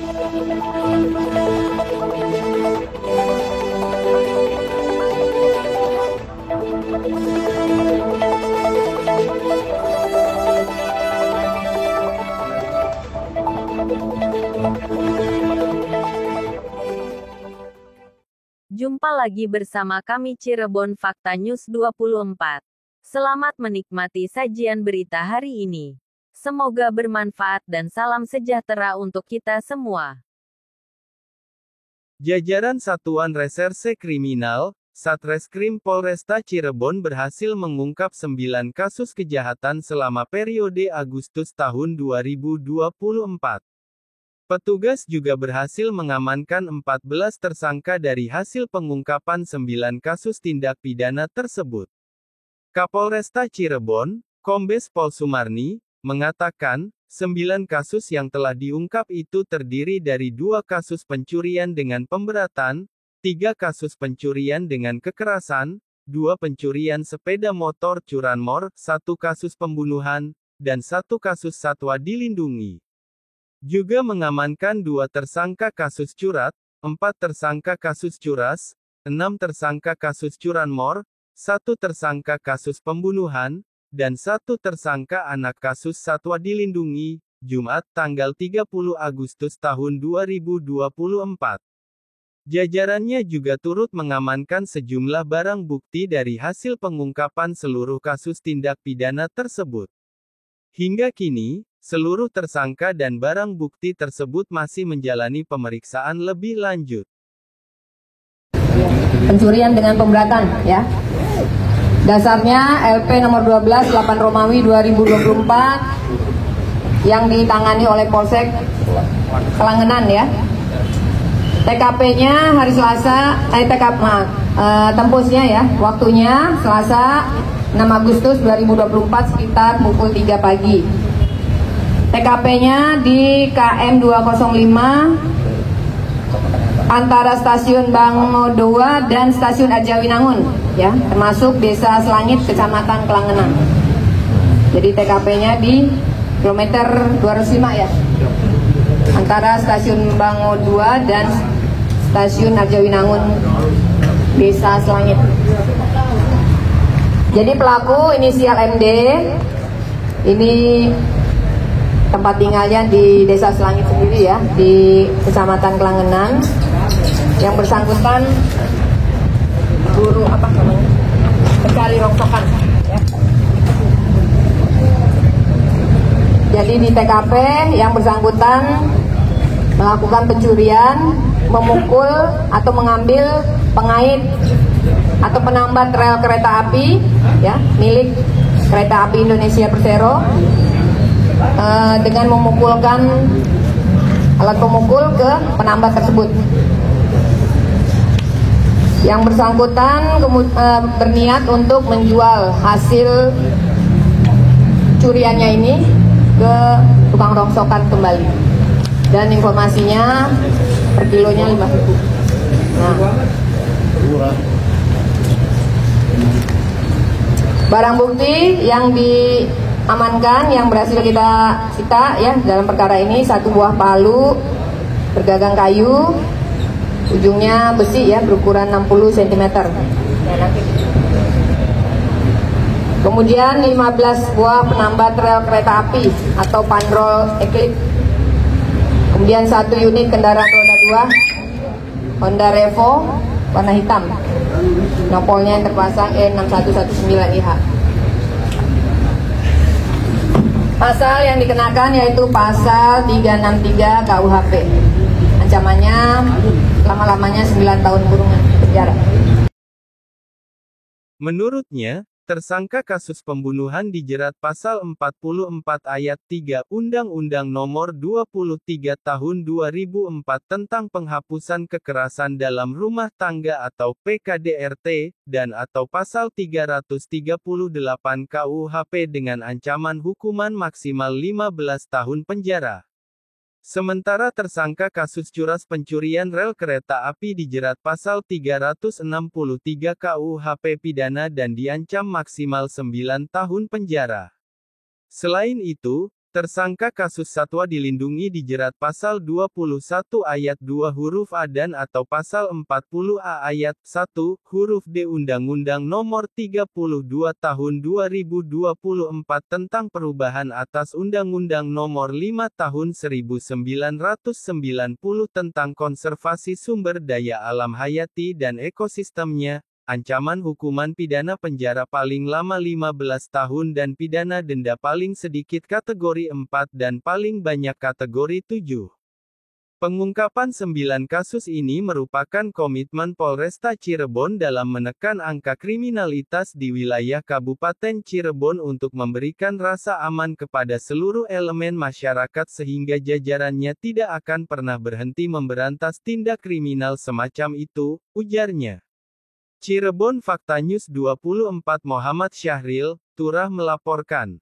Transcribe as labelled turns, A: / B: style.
A: Jumpa lagi bersama kami Cirebon Fakta News 24. Selamat menikmati sajian berita hari ini. Semoga bermanfaat dan salam sejahtera untuk kita semua.
B: Jajaran Satuan Reserse Kriminal, Satreskrim Polresta Cirebon berhasil mengungkap 9 kasus kejahatan selama periode Agustus tahun 2024. Petugas juga berhasil mengamankan 14 tersangka dari hasil pengungkapan 9 kasus tindak pidana tersebut. Kapolresta Cirebon, Kombes Pol Sumarni, mengatakan, 9 kasus yang telah diungkap itu terdiri dari 2 kasus pencurian dengan pemberatan, 3 kasus pencurian dengan kekerasan, 2 pencurian sepeda motor curanmor, 1 kasus pembunuhan, dan 1 kasus satwa dilindungi. Juga mengamankan 2 tersangka kasus curat, 4 tersangka kasus curas, 6 tersangka kasus curanmor, 1 tersangka kasus pembunuhan, dan 1 tersangka anak kasus satwa dilindungi, Jumat tanggal 30 Agustus tahun 2024. Jajarannya juga turut mengamankan sejumlah barang bukti dari hasil pengungkapan seluruh kasus tindak pidana tersebut. Hingga kini, seluruh tersangka dan barang bukti tersebut masih menjalani pemeriksaan lebih lanjut.
C: Pencurian dengan pemberatan, ya. Dasarnya LP nomor 12 8 Romawi 2024 yang ditangani oleh Polsek Kelangenan, ya. TKP-nya hari Selasa, tempusnya ya, waktunya Selasa 6 Agustus 2024 sekitar pukul 3 pagi. TKP-nya di KM 205 antara stasiun Bango 2 dan stasiun Arjawinangun, ya, termasuk Desa Selangit, Kecamatan Kelangenan. Jadi TKP-nya di kilometer 205 ya, antara stasiun Bango 2 dan stasiun Arjawinangun, Desa Selangit. Jadi pelaku inisial MD ini tempat tinggalnya di Desa Selangit sendiri ya, di Kecamatan Kelangenan. Yang bersangkutan pencari rongsokan, ya. Jadi di TKP yang bersangkutan melakukan pencurian, memukul atau mengambil pengait atau penambat rel kereta api, ya, milik Kereta Api Indonesia Persero, dengan memukulkan alat pemukul ke penambat tersebut. Yang bersangkutan berniat untuk menjual hasil curiannya ini ke tukang rongsokan kembali. Dan informasinya per kilonya 5.000. Nah, barang bukti yang diamankan, yang berhasil kita sita ya dalam perkara ini, 1 buah palu bergagang kayu, ujungnya besi ya, berukuran 60 cm. Kemudian 15 buah penambat rel kereta api atau pandrol Eclipse. Kemudian 1 unit kendaraan roda 2 Honda Revo warna hitam. Nopolnya yang terpasang E6119IH. Pasal yang dikenakan yaitu pasal 363 KUHP. Ancamannya lama-lamanya 9 tahun kurungan penjara.
B: Menurutnya, tersangka kasus pembunuhan dijerat pasal 44 ayat 3 Undang-Undang Nomor 23 Tahun 2004 tentang penghapusan kekerasan dalam rumah tangga atau PKDRT, dan atau pasal 338 KUHP dengan ancaman hukuman maksimal 15 tahun penjara. Sementara tersangka kasus curas pencurian rel kereta api dijerat pasal 363 KUHP pidana dan diancam maksimal 9 tahun penjara. Selain itu, Tersangka kasus satwa dilindungi dijerat pasal 21 ayat 2 huruf A dan atau pasal 40A ayat 1 huruf D Undang-Undang Nomor 32 Tahun 2024 tentang perubahan atas Undang-Undang Nomor 5 Tahun 1990 tentang konservasi sumber daya alam hayati dan ekosistemnya. Ancaman hukuman pidana penjara paling lama 15 tahun dan pidana denda paling sedikit kategori 4 dan paling banyak kategori 7. Pengungkapan 9 kasus ini merupakan komitmen Polresta Cirebon dalam menekan angka kriminalitas di wilayah Kabupaten Cirebon untuk memberikan rasa aman kepada seluruh elemen masyarakat sehingga jajarannya tidak akan pernah berhenti memberantas tindak kriminal semacam itu, ujarnya. Cirebon Fakta News 24 Muhammad Syahril, Turah melaporkan.